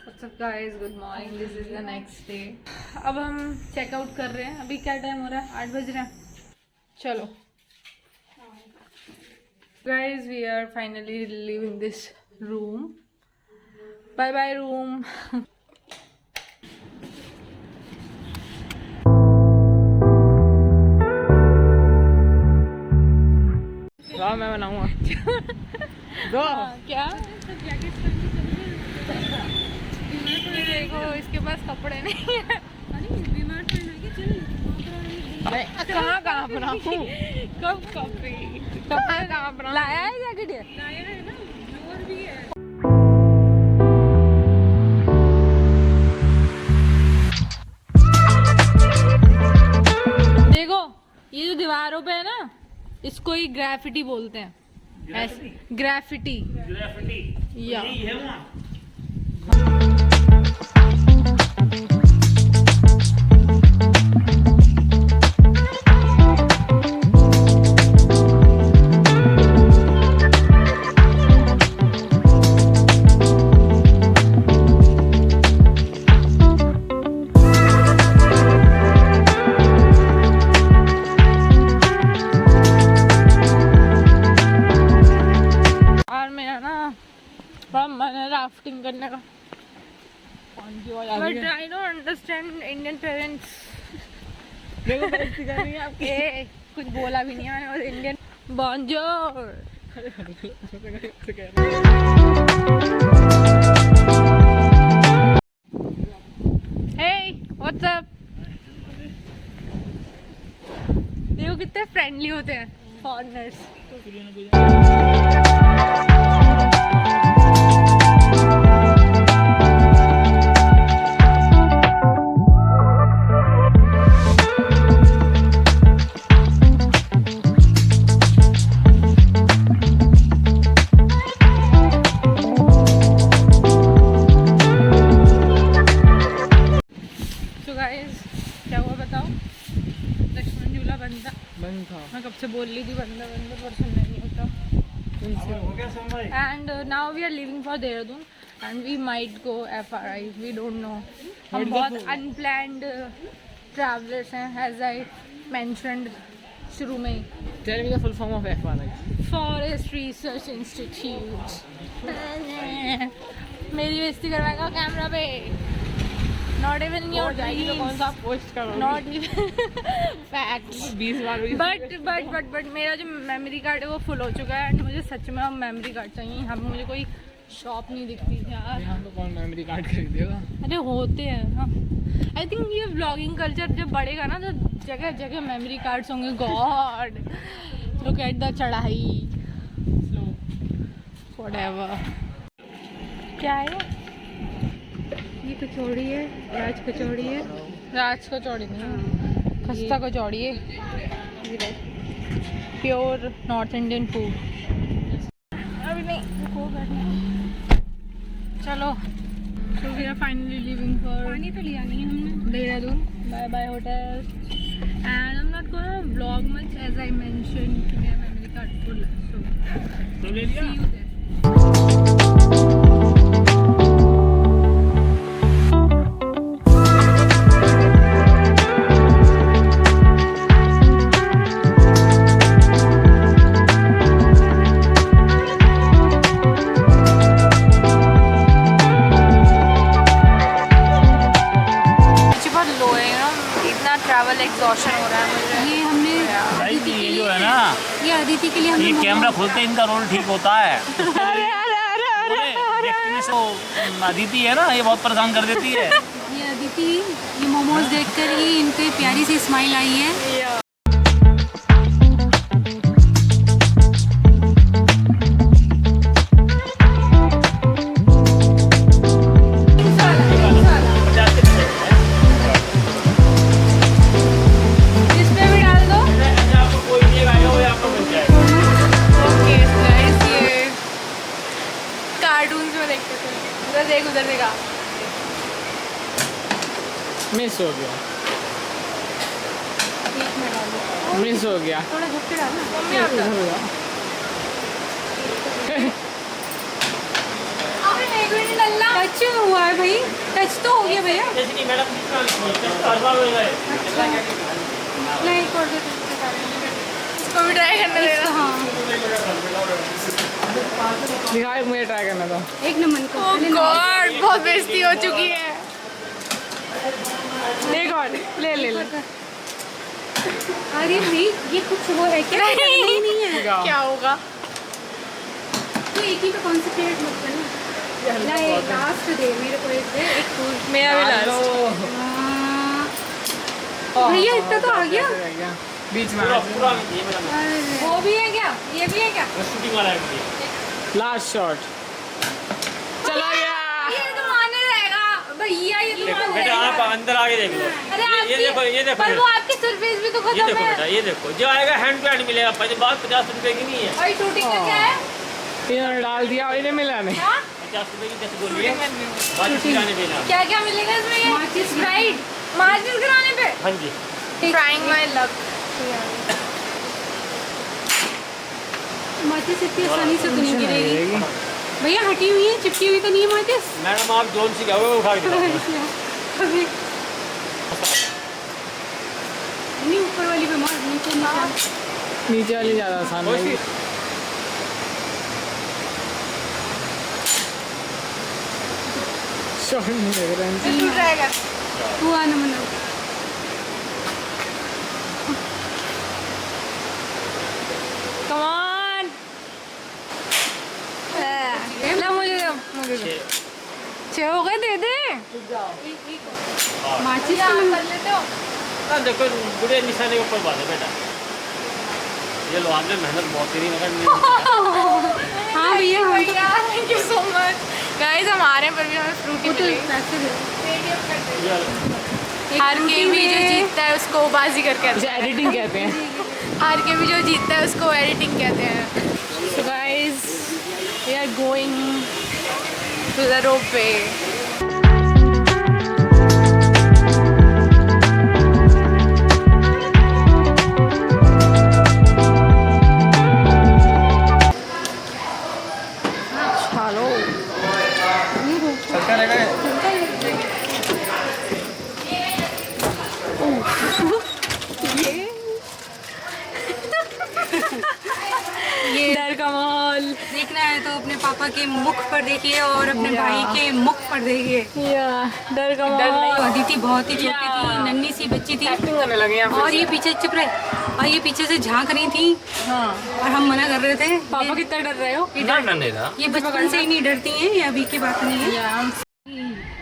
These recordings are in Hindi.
What's up guys, good morning. This is the next day. अब हम चेकआउट कर रहे हैं. अभी क्या टाइम हो रहा है? 8 बज रहे हैं. चलो guys, we are finally leaving this room. Bye bye room. वाह मैं बनाऊंगा. दो क्या देखो, इसके पास कपड़े नहीं है. कहाँ बनाऊँ? कब कपड़े कहाँ बनाऊँ? लाया है जैकेट? लाया है ना, और भी है. देखो ये जो दीवारों पे है ना, इसको ही ग्राफिटी बोलते हैं. ग्राफिटी या राफ्टिंग करने का. But I don't understand Indian parents. देखो बेइज्जती कर रही है आपकी. कुछ बोला भी नहीं मैंने. और इंडियन बॉन्जोर. Hey what's up. देखो कितने फ्रेंडली होते हैं फॉरेनर्स. क्या हुआ बताओ? लक्ष्मण झूला बंद था. मैं कब से बोल रही थी बंदा पर सुनना नहीं होता. And now we are living for Dehradun and we might go FRI. We don't know. हम बहुत अनप्लैन्ड ट्रैवलर्स हैं, एज आई मेंशन्ड शुरू में. Tell me the full form of FRI. Forest research institute. मेरी बेइज्जती करवाएगा कैमरा पे. Not even in your dreams. कौन सा पोस्ट करोगे? Not even facts. 20 bar. But मेरा जो मेमोरी कार्ड है वो फुल हो चुका है. एंड मुझे सच में अब मेमोरी कार्ड चाहिए. यहाँ पे मुझे कोई शॉप नहीं दिखती यार. यहाँ तो कौन मेमोरी कार्ड खरीदेगा? अरे होते हैं हाँ. आई थिंक ये व्लॉगिंग कल्चर जब बढ़ेगा ना तो जगह जगह मेमोरी कार्ड्स होंगे. गॉड लुक एट द चढ़ाई. व्हाटएवर. क्या है ये? कचौड़ी है. राज कचौड़ी है. राज कचौड़ी नहीं, खस्ता कचौड़ी है. Pure north Indian food. अभी नहीं चलो. So we are finally living for. पानी तो लिया नहीं हमने. Dehradun. Bye bye hotel. And I am not gonna vlog much as I mention कि मेरा मेमोरी कार्ड फुल है. सो ले लिया. ट्रैवल एग्जॉशन हो रहा है मुझे. ये हमने अदिति ये जो है ना, ये अदिति के लिए हमने ये कैमरा खोलते इनका रोल ठीक होता है. अरे तो अदिति है ना, ये बहुत परेशान कर देती है. ये अदिति, ये मोमोज देखकर ही इनके प्यारी सी स्माइल आई है. उधर देखा. मिस हो गया. मिस हो गया. थोड़ा झुक के डालना. एक मिनट अल्लाह टच हुआ है भाई, टच तो हो गया भैया। जैसे नहीं मैडम हर बार हो जाए नहीं कर दे, इसको भी ट्राई करने देना। हाँ दिखाए, मुझे ट्राई करना था। एक नंबर को गॉड बहुत बेइज्जती हो चुकी है। एक और ले ले ले। अरे भाई ये कुछ वो है क्या? नहीं है। क्या होगा? तो एक ही पे कॉन्सेंट्रेट मत करना। नहीं लास्ट दे मेरे को, एक दे, एक तू, मेरा भी लास्ट। भैया इतना तो आ गया बीच में। पूरा ये मेरा वो भी है क्या? ये भी है क्या? शूटिंग वाला है मुझे। लास्ट शॉट चला गया। ये तो माने रहेगा भैया, ये तो माने बेटा रहेगा। आप अंदर आगे देख लो। अरे ये देखो, ये देखो पर वो आपकी सरफेस भी तो ये खत्म देखो है। बेटा, ये देखो जो आएगा हैंड टू हैंड मिलेगा। बात 50 रुपए की नहीं है, और शूटिंग का क्या है? इन्होंने डाल दिया और इन्हें मिला नहीं। 50 रुपए की 10 गोली है। बात खिलाने देना। क्या क्या मिलेगा इसमें? ये माचिस राइट, माचिस गिराने पे। हाँ जी ट्राइंग माय लक। माचिस इतनी आसानी से तो नहीं गिरेगी भैया, हटी हुई है, चिपकी हुई तो नहीं है माचिस। मैडम आप जोन सी गए वो उठा के दिखाओ। अभी नहीं, ऊपर वाली पे मार, नीचे नीचे वाली ज़्यादा आसान है। शॉट नहीं लग रहा है। तू ट्राई कर, तू आना मना। कम ऑन, ला मुझे दो, छह हो गए, दे दे। माचिस कर लेते हो? हाँ देखो बुरे निशाने के ऊपर बात है बेटा। ये लो आपने मेहनत बहुत करी मगर हाँ भैया, thank you so much guys. हम आ रहे हैं पर भी हमें फ्रूटी मिलेगी। हार के भी जो जीतता है उसको बाजी करके इसे एडिटिंग कहते हैं। हार के भी जो जीतता है उसको एडिटिंग कहते हैं। So guys we are going to the ropeway. चलता रहेगा। ये डर का माहौल देखना है तो अपने पापा के मुख पर देखिए और अपने भाई के मुख पर देखिए। डर का माहौल। अदिति बहुत ही छोटी थी, नन्ही सी बच्ची थी करने लगे और ये पीछे चुप रहे, और ये पीछे से झांक रही थी। हाँ। और हम मना कर रहे थे। पापा कितना डर रहे हो? नहीं था। ये बचपन से ही नहीं डरती हैं, ये अभी की बात नहीं है।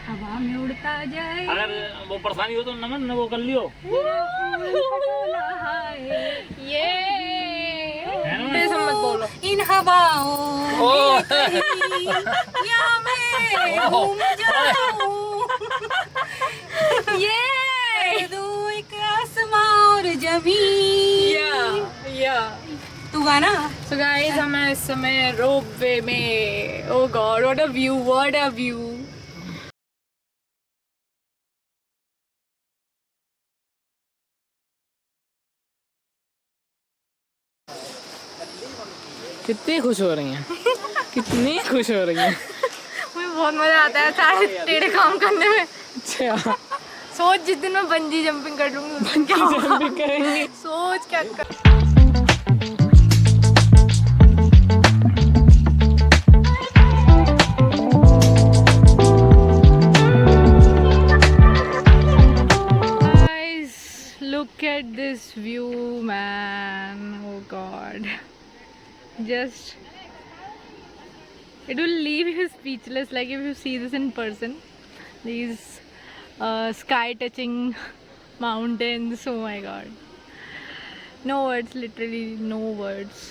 हवा में उड़ता जाए, अगर वो परेशानी हो तो नमन वो कर लियो। ये मत बोलो। इन हवाओं में कहीं या मैं घूम जाऊं, ये दो एक आसमां और जमीन। तू गाना। So guys, हम इस समय रोपवे में। Oh God, what a view, what a view. कितनी खुश हो रही हैं। कितनी खुश हो रही हैं। मुझे बहुत मजा आता है सारे टेढ़े काम करने में। अच्छा सोच जिस दिन मैं बंजी जंपिंग कर लूंगी उस दिन क्या जंपिंग करेंगे। सोच क्या कर। Guys, look at this view, man. Oh God. Just it will leave you speechless, like if you see this in person. These sky touching mountains. Oh my God, no words, literally no words.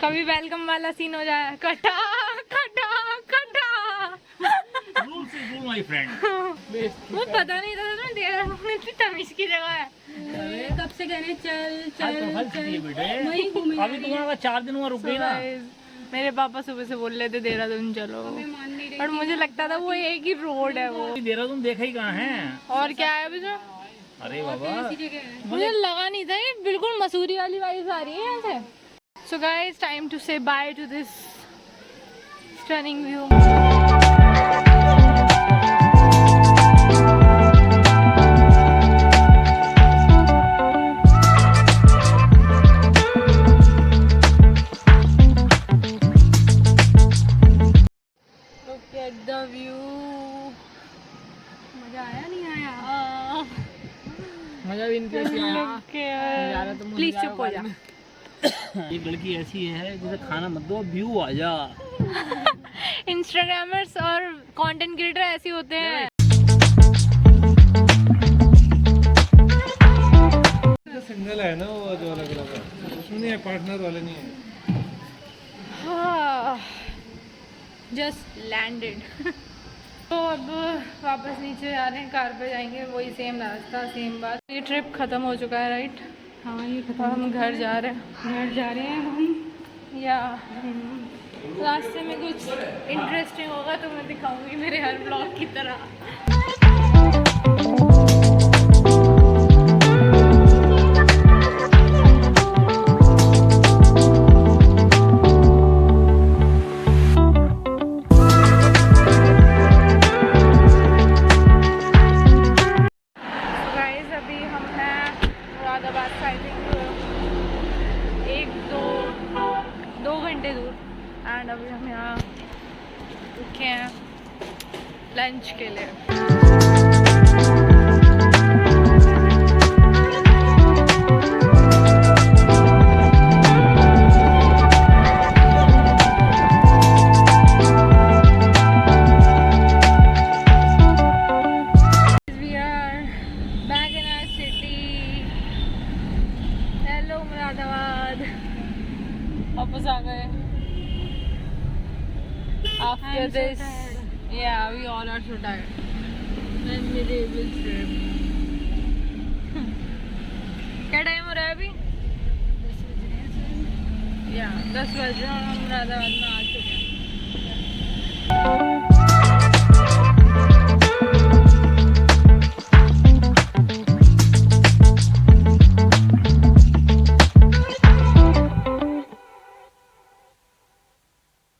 कभी वेलकम वाला सीन हो जाए। कटा कटा कटा माय फ्रेंड। वो पता नहीं था ना देहरादून इतनी तमीज की जगह है। कब से कह रहे हैं चल चल बेटे वहीं घूमे अभी तुम्हारा 4 दिन वहाँ रुक गई ना। मेरे पापा सुबह से बोल रहे थे देहरादून चलो, और मुझे लगता था वो एक ही रोड है वो। देहरादून देखा ही कहाँ है। और क्या है अभी जो? अरे बाबा मुझे लगा नहीं था, ये बिल्कुल मसूरी वाली वाइब्स आ रही है यहाँ से। सो गाइस, टाइम टू से by two this stunning view. Look at the view. मजा आया नहीं आया? मजा भी इनके ऐसे आया। प्लीज चुप हो जा। एक लड़की ऐसी है जिसे खाना मत दो, व्यू आ जा। इंस्टाग्रामर्स और कंटेंट क्रिएटर ऐसे होते हैं। सिंगल है ना वो, जो अलग अलग है उसमें नहीं है, पार्टनर वाले नहीं है। Just landed. तो अब वापस नीचे जा रहे हैं, कार पे जाएंगे, वही सेम रास्ता सेम बात। ये ट्रिप खत्म हो चुका है राइट? हाँ ये अब हम घर जा रहे हैं। घर जा रहे हैं हम। या रास्ते में कुछ इंटरेस्टिंग होगा तो मैं दिखाऊंगी मेरे हर ब्लॉग की तरह। एंड अभी हम यहाँ रुके हैं लंच के लिए। We are back in our city. Hello Moradabad, वापस आ गए। After this, yeah, we all are so tired. Memorable trip. क्या टाइम हो रहा है अभी? 10 बज रहे हैं। 10 बज रहे हैं और हम मुरादाबाद में आ चुके हैं।